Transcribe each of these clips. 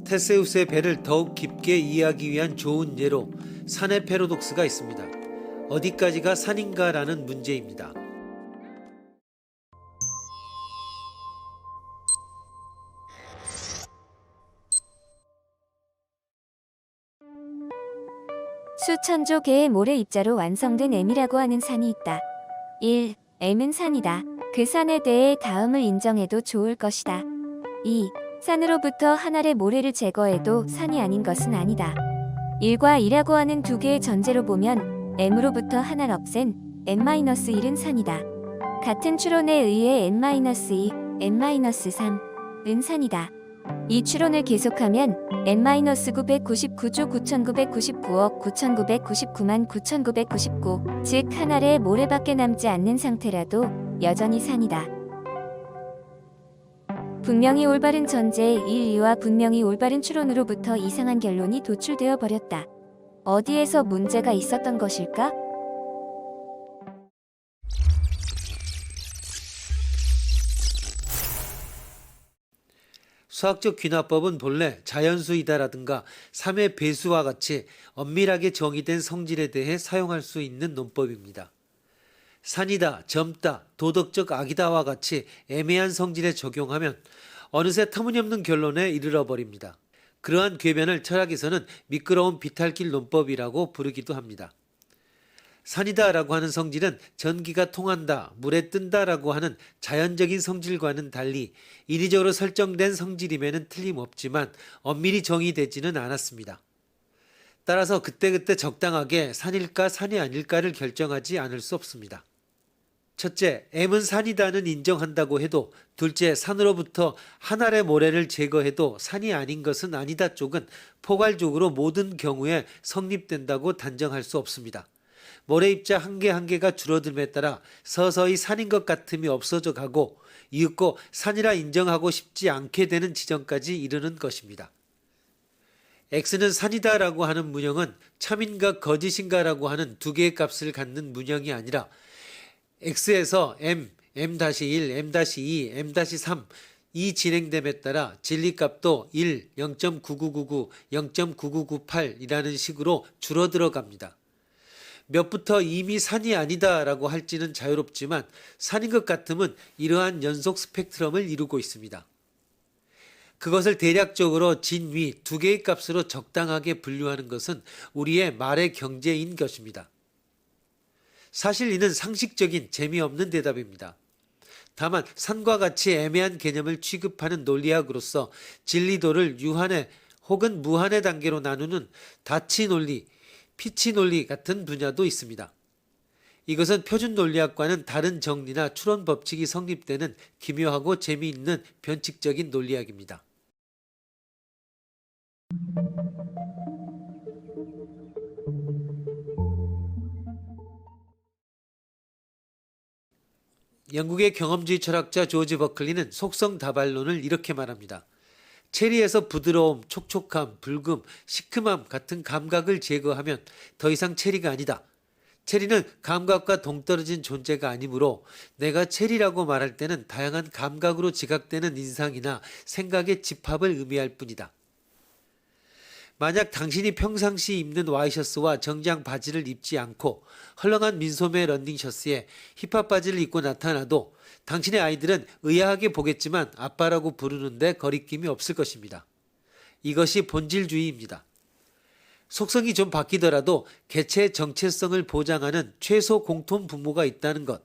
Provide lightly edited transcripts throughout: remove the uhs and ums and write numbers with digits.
테세우스의 배를 더욱 깊게 이해하기 위한 좋은 예로 산의 패러독스가 있습니다. 어디까지가 산인가라는 문제입니다. 수천조 개의 모래 입자로 완성된 M이라고 하는 산이 있다. 1. M은 산이다. 그 산에 대해 다음을 인정해도 좋을 것이다. 2. 산으로부터 한 알의 모래를 제거해도 산이 아닌 것은 아니다. 1과 2라고 하는 두 개의 전제로 보면 M으로부터 한 알 없앤 N-1은 산이다. 같은 추론에 의해 N-2, N-3은 산이다. 이 추론을 계속하면 N-999조 9999억 9999만 9999, 즉 한 알의 모래밖에 남지 않는 상태라도 여전히 산이다. 분명히 올바른 전제 1, 2와 분명히 올바른 추론으로부터 이상한 결론이 도출되어 버렸다. 어디에서 문제가 있었던 것일까? 수학적 귀납법은 본래 자연수이다라든가 3의 배수와 같이 엄밀하게 정의된 성질에 대해 사용할 수 있는 논법입니다. 산이다, 젊다, 도덕적 악이다와 같이 애매한 성질에 적용하면 어느새 터무니없는 결론에 이르러 버립니다. 그러한 궤변을 철학에서는 미끄러운 비탈길 논법이라고 부르기도 합니다. 산이다 라고 하는 성질은 전기가 통한다, 물에 뜬다라고 하는 자연적인 성질과는 달리 인위적으로 설정된 성질임에는 틀림없지만 엄밀히 정의되지는 않았습니다. 따라서 그때그때 적당하게 산일까 산이 아닐까를 결정하지 않을 수 없습니다. 첫째, M은 산이다는 인정한다고 해도 둘째, 산으로부터 한 알의 모래를 제거해도 산이 아닌 것은 아니다 쪽은 포괄적으로 모든 경우에 성립된다고 단정할 수 없습니다. 모래 입자 한 개 한 개가 줄어듦에 따라 서서히 산인 것 같음이 없어져 가고 이윽고 산이라 인정하고 싶지 않게 되는 지점까지 이르는 것입니다. X는 산이다 라고 하는 문형은 참인가 거짓인가 라고 하는 두 개의 값을 갖는 문형이 아니라 X에서 M, M-1, M-2, M-3 이 진행됨에 따라 진리값도 1, 0.9999, 0.9998이라는 식으로 줄어들어 갑니다. 몇부터 이미 산이 아니다 라고 할지는 자유롭지만 산인 것 같음은 이러한 연속 스펙트럼을 이루고 있습니다. 그것을 대략적으로 진위 두 개의 값으로 적당하게 분류하는 것은 우리의 말의 경제인 것입니다. 사실 이는 상식적인 재미없는 대답입니다. 다만 산과 같이 애매한 개념을 취급하는 논리학으로서 진리도를 유한의 혹은 무한의 단계로 나누는 다치 논리, 피치 논리 같은 분야도 있습니다. 이것은 표준 논리학과는 다른 정리나 추론 법칙이 성립되는 기묘하고 재미있는 변칙적인 논리학입니다. 영국의 경험주의 철학자 조지 버클리는 속성 다발론을 이렇게 말합니다. 체리에서 부드러움, 촉촉함, 불금, 시큼함 같은 감각을 제거하면 더 이상 체리가 아니다. 체리는 감각과 동떨어진 존재가 아니므로 내가 체리라고 말할 때는 다양한 감각으로 지각되는 인상이나 생각의 집합을 의미할 뿐이다. 만약 당신이 평상시 입는 와이셔츠와 정장 바지를 입지 않고 헐렁한 민소매 런닝셔츠에 힙합 바지를 입고 나타나도 당신의 아이들은 의아하게 보겠지만 아빠라고 부르는데 거리낌이 없을 것입니다. 이것이 본질주의입니다. 속성이 좀 바뀌더라도 개체의 정체성을 보장하는 최소 공통 분모가 있다는 것.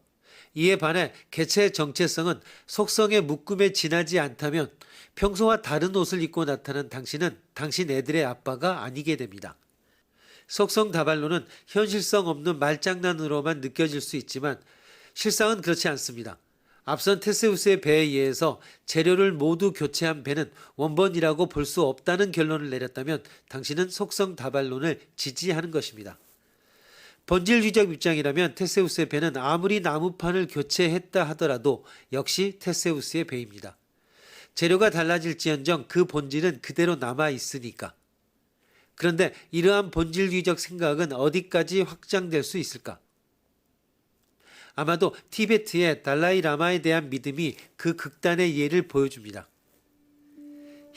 이에 반해 개체의 정체성은 속성의 묶음에 지나지 않다면 평소와 다른 옷을 입고 나타난 당신은 당신 애들의 아빠가 아니게 됩니다. 속성 다발론은 현실성 없는 말장난으로만 느껴질 수 있지만 실상은 그렇지 않습니다. 앞선 테세우스의 배에 의해서 재료를 모두 교체한 배는 원본이라고 볼 수 없다는 결론을 내렸다면 당신은 속성 다발론을 지지하는 것입니다. 본질주의적 입장이라면 테세우스의 배는 아무리 나무판을 교체했다 하더라도 역시 테세우스의 배입니다. 재료가 달라질지언정 그 본질은 그대로 남아있으니까. 그런데 이러한 본질주의적 생각은 어디까지 확장될 수 있을까? 아마도 티베트의 달라이 라마에 대한 믿음이 그 극단의 예를 보여줍니다.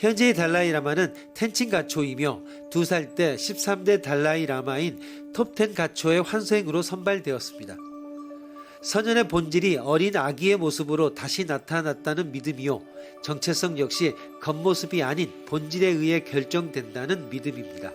현재의 달라이라마는 텐친 가초이며 2살 때 13대 달라이라마인 톱10 가초의 환생으로 선발되었습니다. 선현의 본질이 어린 아기의 모습으로 다시 나타났다는 믿음이요. 정체성 역시 겉모습이 아닌 본질에 의해 결정된다는 믿음입니다.